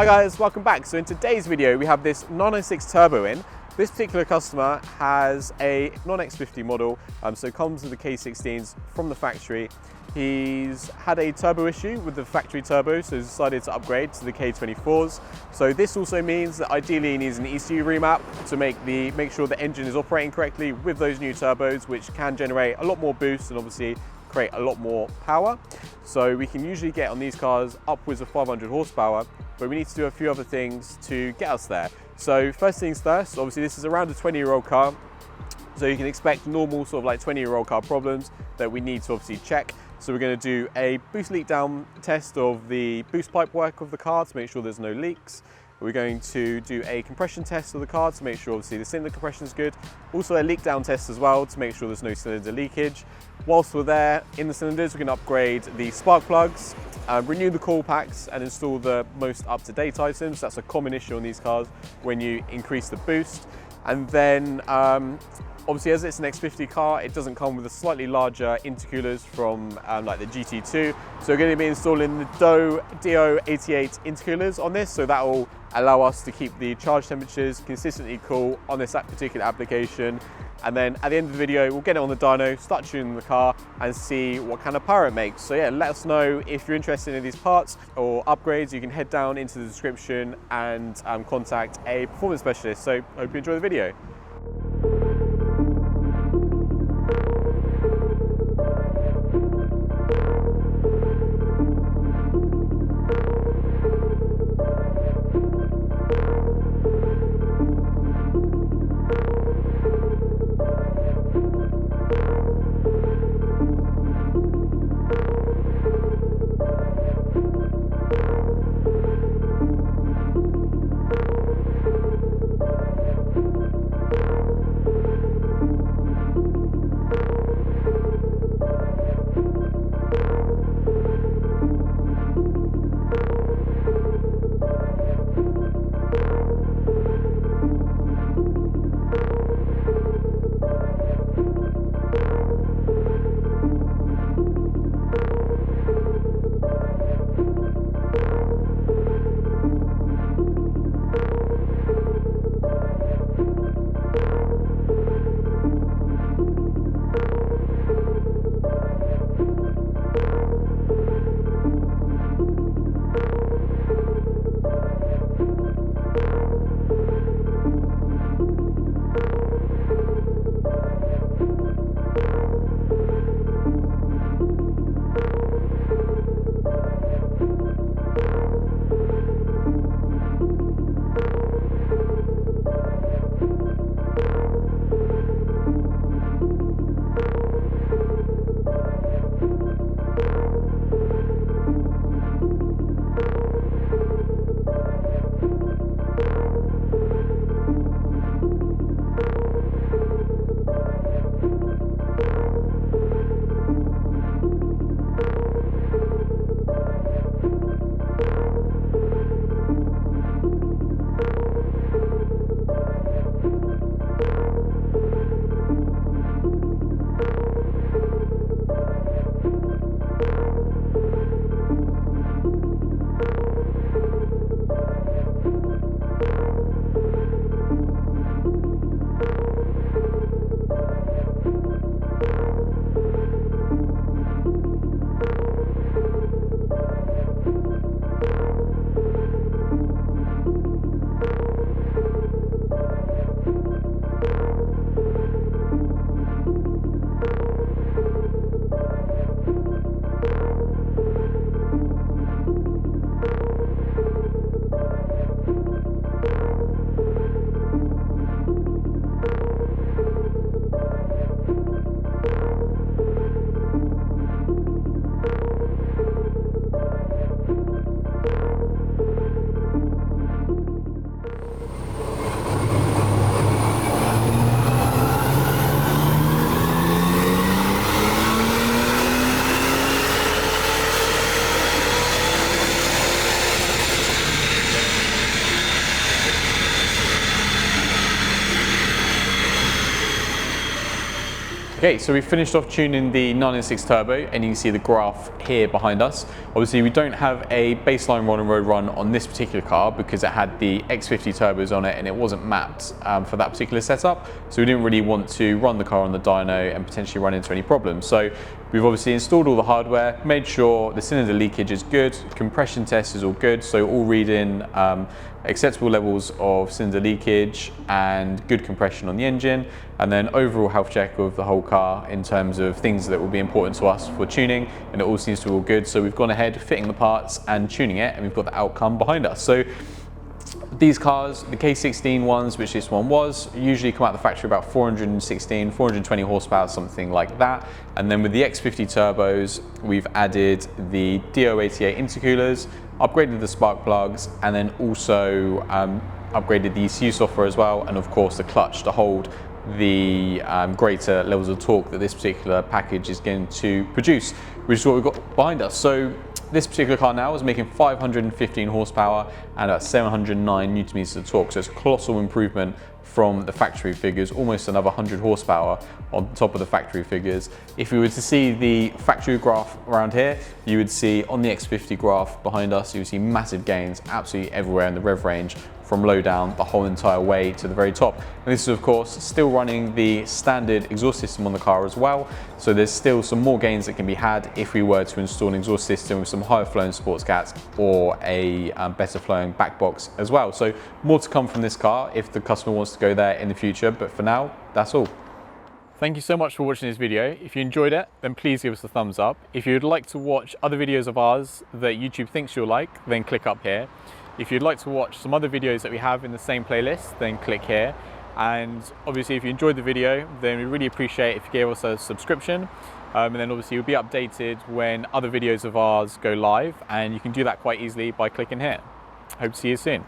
guys, welcome back. So in today's video we have this 996 Turbo in. This particular customer has a non-X50 model, so it comes with the K16s from the factory. He's had a turbo issue with the factory turbo, so he's decided to upgrade to the K24s. So this also means that ideally he needs an ECU remap to make sure the engine is operating correctly with those new turbos, which can generate a lot more boost and obviously create a lot more power. So we can usually get on these cars upwards of 500 horsepower, but we need to do a few other things to get us there. So first things first, obviously this is around a 20-year-old car, so you can expect normal sort of like 20-year-old car problems that we need to obviously check. So we're going to do a boost leak down test of the boost pipe work of the car to make sure there's no leaks. We're going to do a compression test of the car to make sure obviously the cylinder compression is good. Also a leak down test as well to make sure there's no cylinder leakage. Whilst we're there in the cylinders, we're going to upgrade the spark plugs, renew the coil packs and install the most up-to-date items. That's a common issue on these cars when you increase the boost. And then obviously as it's an X50 car, it doesn't come with a slightly larger intercoolers from like the GT2. So we're going to be installing the do88 intercoolers on this, so that will allow us to keep the charge temperatures consistently cool on this particular application. And then at the end of the video, we'll get it on the dyno, start tuning the car and see what kind of power it makes. So yeah, let us know if you're interested in these parts or upgrades. You can head down into the description and contact a performance specialist. So hope you enjoy the video. Okay, so we finished off tuning the 996 Turbo, and you can see the graph here behind us. Obviously, we don't have a baseline run and road run on this particular car because it had the X50 turbos on it and it wasn't mapped for that particular setup. So we didn't really want to run the car on the dyno and potentially run into any problems. So we've obviously installed all the hardware, made sure the cylinder leakage is good, compression test is all good, so all reading acceptable levels of cylinder leakage and good compression on the engine, and then overall health check of the whole car in terms of things that will be important to us for tuning, and it all seems to be all good. So we've gone ahead, fitting the parts and tuning it, and we've got the outcome behind us. So these cars, the K16 ones, which this one was, usually come out the factory about 416, 420 horsepower, something like that. And then with the X50 turbos, we've added the do88 intercoolers, upgraded the spark plugs, and then also upgraded the ECU software as well, and of course the clutch to hold the greater levels of torque that this particular package is going to produce, which is what we've got behind us. So this particular car now is making 515 horsepower and about 709 newton meters of torque, so it's a colossal improvement from the factory figures, almost another 100 horsepower on top of the factory figures. If we were to see the factory graph around here, you would see on the X50 graph behind us, you would see massive gains absolutely everywhere in the rev range, from low down the whole entire way to the very top. And this is of course still running the standard exhaust system on the car as well, so there's still some more gains that can be had if we were to install an exhaust system with some higher flowing sports cats or a better flowing back box as well. So more to come from this car if the customer wants to go there in the future, but for now, that's all. Thank you so much for watching this video. If you enjoyed it, then please give us a thumbs up. If you'd like to watch other videos of ours that YouTube thinks you'll like, then click up here. If you'd like to watch some other videos that we have in the same playlist, then click here. And obviously if you enjoyed the video, then we really appreciate if you gave us a subscription. And then obviously you'll be updated when other videos of ours go live, and you can do that quite easily by clicking here. Hope to see you soon.